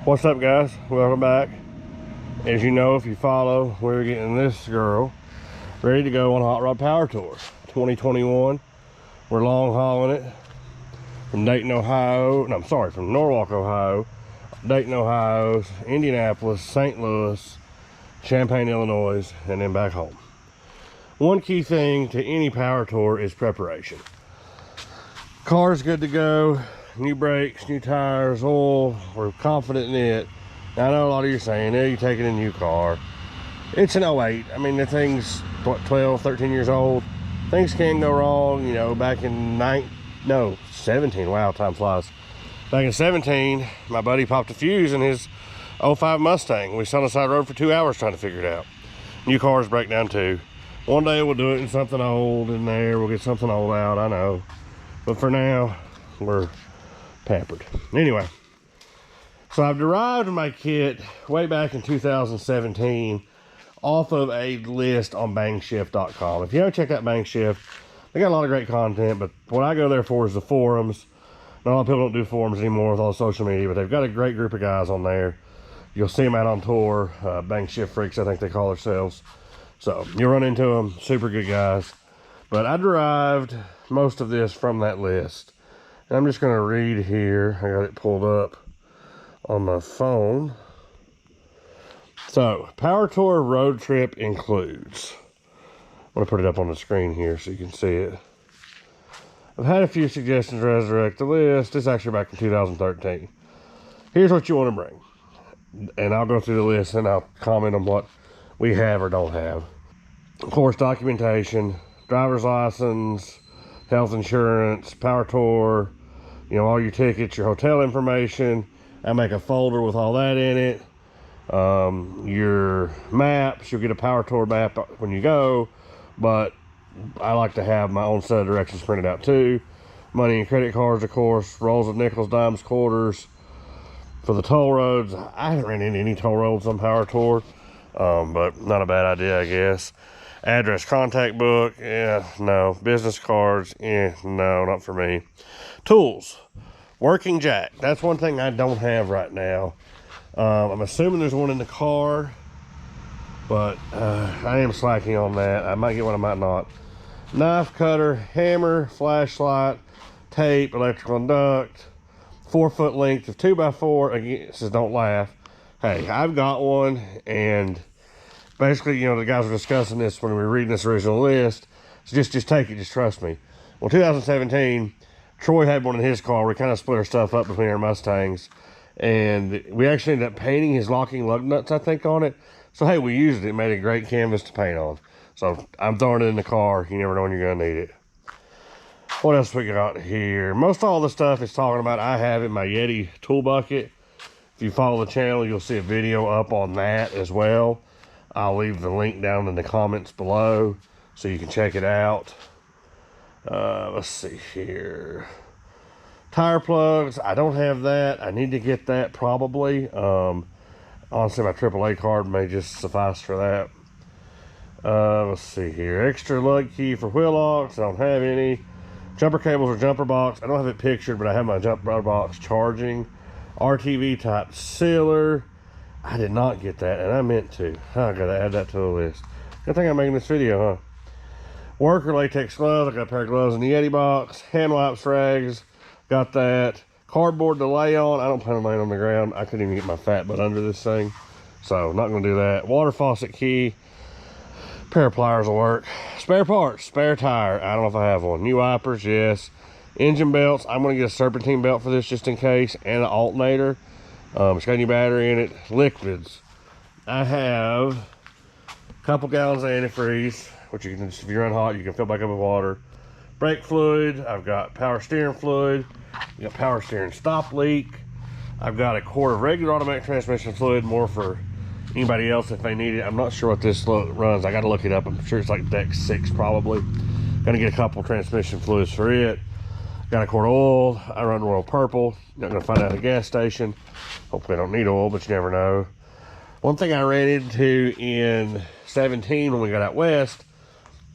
What's up, guys? Welcome back. As you know, if you follow, we're getting this girl ready to go on Hot Rod Power Tour 2021. We're long hauling it from Dayton, Ohio. No, I'm sorry, from Norwalk, Ohio, Dayton, Ohio, Indianapolis, St. Louis, Champaign, Illinois, and then back home. One key thing to any power tour is preparation. Car's good to go. New brakes, new tires, oil, we're confident in it. Now, I know a lot of you are saying, yeah, you're taking a new car. It's an 08. I mean, the thing's, what, 12, 13 years old. Things can go wrong, you know, back in 17. Wow, time flies. Back in 17, my buddy popped a fuse in his 05 Mustang. We sat on the side of the road for 2 hours trying to figure it out. New cars break down too. One day we'll do it in something old in there. We'll get something old out, I know. But for now, we're pampered. Anyway, so I've derived my kit way back in 2017 off of a list on Bangshift.com. If you haven't checked out Bangshift, they got a lot of great content, but what I go there for is the forums. Not a lot of people don't do forums anymore with all social media, but they've got a great group of guys on there. You'll see them out on tour, Bangshift freaks, I think they call themselves. So you'll run into them, super good guys. But I derived most of this from that list. And I'm just going to read here. I got it pulled up on my phone. So, Power Tour road trip includes. I'm going to put it up on the screen here so you can see it. I've had a few suggestions to resurrect the list. This is actually back in 2013. Here's what you want to bring. And I'll go through the list and I'll comment on what we have or don't have. Of course, documentation, driver's license, health insurance, Power Tour, you know, all your tickets, your hotel information. I make a folder with all that in it. Your maps, you'll get a Power Tour map when you go, but I like to have my own set of directions printed out too. Money and credit cards, of course, rolls of nickels, dimes, quarters for the toll roads. I haven't ran into any toll roads on Power Tour, but not a bad idea, I guess. Address, contact book, yeah, no. Business cards, yeah, no, not for me. Tools, working jack. That's one thing I don't have right now. I'm assuming there's one in the car, but I am slacking on that. I might get one, I might not. Knife, cutter, hammer, flashlight, tape, electrical duct, 4 foot length of 2x4. Again, it says don't laugh. Hey, I've got one, and basically, you know, the guys were discussing this when we were reading this original list. So just take it, just trust me. Well, 2017, Troy had one in his car. We kind of split our stuff up between our Mustangs. And we actually ended up painting his locking lug nuts, I think, on it. So, hey, we used it. It made a great canvas to paint on. So, I'm throwing it in the car. You never know when you're going to need it. What else we got here? Most all the stuff it's talking about, I have in my Yeti tool bucket. If you follow the channel, you'll see a video up on that as well. I'll leave the link down in the comments below so you can check it out. Let's see here. Tire plugs, I don't have that. I need to get that probably. Honestly, my AAA card may just suffice for that. Let's see here. Extra lug key for wheel locks, I don't have any. Jumper cables or jumper box, I don't have it pictured, but I have my jumper box charging. RTV type sealer. I did not get that, and I meant to. I gotta add that to the list. Good thing I'm making this video, huh? Worker latex gloves. I got a pair of gloves in the Yeti box. Hand wipes, rags. Got that. Cardboard to lay on. I don't plan on laying on the ground. I couldn't even get my fat butt under this thing, so not gonna do that. Water faucet key. Pair of pliers will work. Spare parts. Spare tire. I don't know if I have one. New wipers, yes. Engine belts. I'm gonna get a serpentine belt for this just in case, and an alternator. It's got a new battery in it. Liquids. I have a couple gallons of antifreeze, which you can, if you run hot, you can fill back up with water. Brake fluid. I've got power steering fluid. You got power steering stop leak. I've got a quart of regular automatic transmission fluid, more for anybody else if they need it. I'm not sure what this runs. I got to look it up. I'm sure it's like Deck 6 probably. Gonna get a couple transmission fluids for it. Got a quart of oil. I run Royal Purple. Not gonna find out at a gas station. Hopefully I don't need oil, but you never know. One thing I ran into in 17 when we got out west,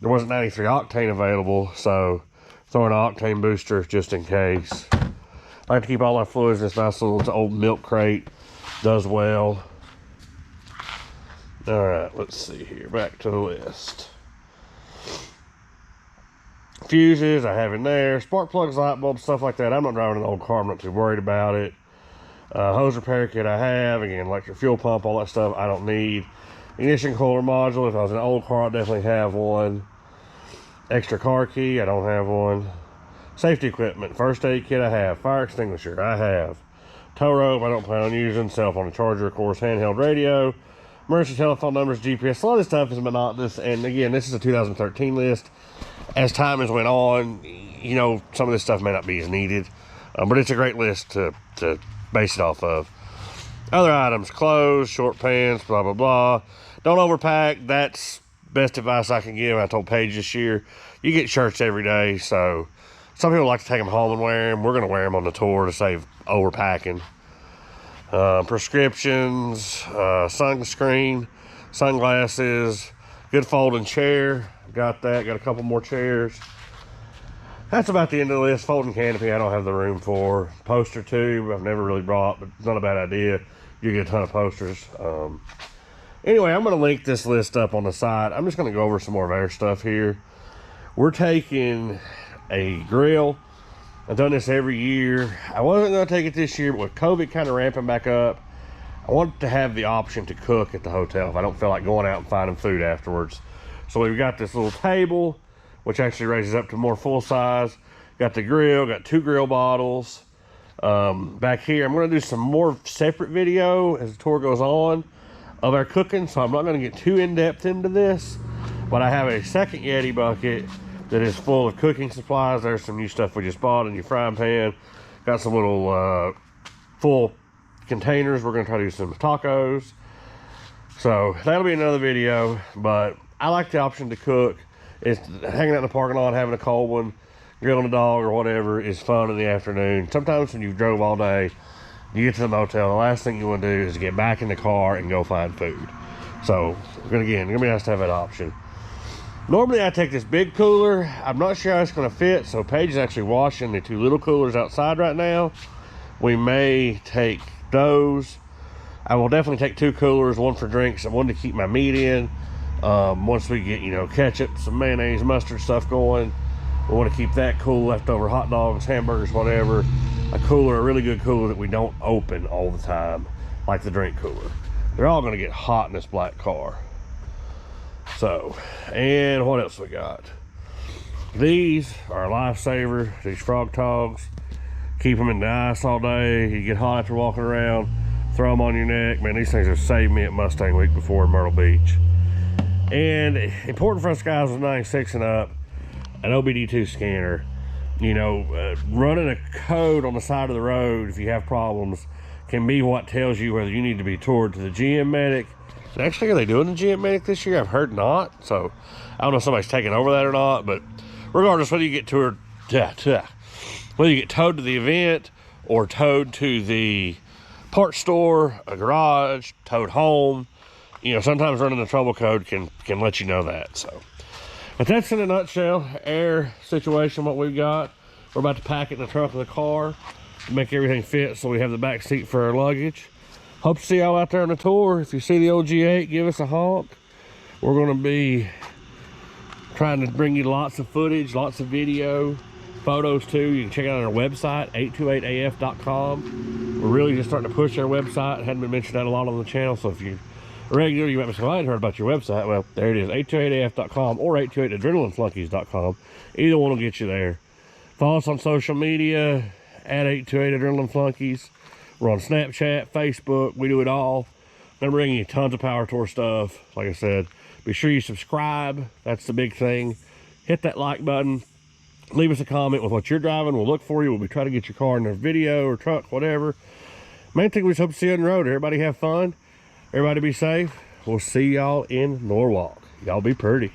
there wasn't 93 octane available, so throwing an octane booster just in case. I like to keep all my fluids in this nice little old milk crate. does well. All right, let's see here. Back to the list. Fuses I have in there. Spark plugs, light bulbs, stuff like that. I'm not driving an old car. I'm not too worried about it. Hose repair kit I have. Again, electric fuel pump, all that stuff I don't need. Ignition cooler module. If I was in an old car, I'd definitely have one. Extra car key. I don't have one. Safety equipment. First aid kit I have. Fire extinguisher I have. Tow rope I don't plan on using. Cell phone charger, of course. Handheld radio. Emergency telephone numbers, GPS. A lot of this stuff is monotonous. And again, this is a 2013 list. As time has went on, you know, some of this stuff may not be as needed. But it's a great list to base it off of. Other items, clothes, short pants, blah, blah, blah. Don't overpack. That's best advice I can give. I told Paige this year, you get shirts every day. So some people like to take them home and wear them. We're going to wear them on the tour to save overpacking. Prescriptions, sunscreen, sunglasses, good folding chair. Got that. Got a couple more chairs. That's about the end of the list. Folding canopy I don't have the room for. Poster tube I've never really brought, but it's not a bad idea. You get a ton of posters. Anyway, I'm going to link this list up on the side. I'm just going to go over some more of our stuff here. We're taking a grill. I've done this every year. I wasn't going to take it this year, but with COVID kind of ramping back up, I want to have the option to cook at the hotel if I don't feel like going out and finding food afterwards. So we've got this little table, which actually raises up to more full size. Got the grill, got 2 grill bottles. Back here, I'm going to do some more separate video as the tour goes on of our cooking, so I'm not going to get too in-depth into this. But I have a second Yeti bucket that is full of cooking supplies. There's some new stuff we just bought in your frying pan. Got some little full containers. We're going to try to do some tacos. So that'll be another video, but I like the option to cook. It's hanging out in the parking lot, having a cold one, grilling a dog or whatever is fun in the afternoon. Sometimes when you drove all day, you get to the motel, the last thing you want to do is get back in the car and go find food. So again, it's gonna be nice to have that option. Normally I take this big cooler. I'm not sure how it's gonna fit, so Paige is actually washing the 2 little coolers outside right now. We may take those. I will definitely take 2 coolers, one for drinks and one to keep my meat in. Once we get, you know, ketchup, some mayonnaise, mustard stuff going, we want to keep that cool. Leftover hot dogs, hamburgers, whatever. A cooler, a really good cooler that we don't open all the time, like the drink cooler. They're all going to get hot in this black car. So, and what else we got? These are a lifesaver. These frog togs. Keep them in the ice all day. You get hot after walking around. Throw them on your neck. Man, these things have saved me at Mustang Week before in Myrtle Beach. And important for us guys with 96 and up, an OBD2 scanner. You know, running a code on the side of the road if you have problems can be what tells you whether you need to be toured to the GM medic. Actually, are they doing the GM medic this year? I've heard not. So I don't know if somebody's taking over that or not, but regardless, whether you get toured, whether you get towed to the event or towed to the parts store, a garage, towed home, you know, sometimes running the trouble code can let you know that. So, but that's in a nutshell, air situation, what we've got. We're about to pack it in the trunk of the car, make everything fit so we have the back seat for our luggage. Hope to see y'all out there on the tour. If you see the old G8, give us a honk. We're going to be trying to bring you lots of footage, lots of video, photos too. You can check out our website, 828af.com. We're really just starting to push our website. Hadn't been mentioned that a lot on the channel, so if you're regular, you might be saying, I hadn't heard about your website. Well, there it is, 828af.com or 828adrenalineflunkies.com. Either one will get you there. Follow us on social media at 828adrenalineflunkies. We're on Snapchat, Facebook, we do it all. I'm bringing you tons of Power Tour stuff. Like I said, be sure you subscribe. That's the big thing. Hit that like button. Leave us a comment with what you're driving. We'll look for you. We'll be trying to get your car in a video or truck, whatever. Main thing we just hope to see you on the road. Everybody have fun. Everybody be safe. We'll see y'all in Norwalk. Y'all be pretty.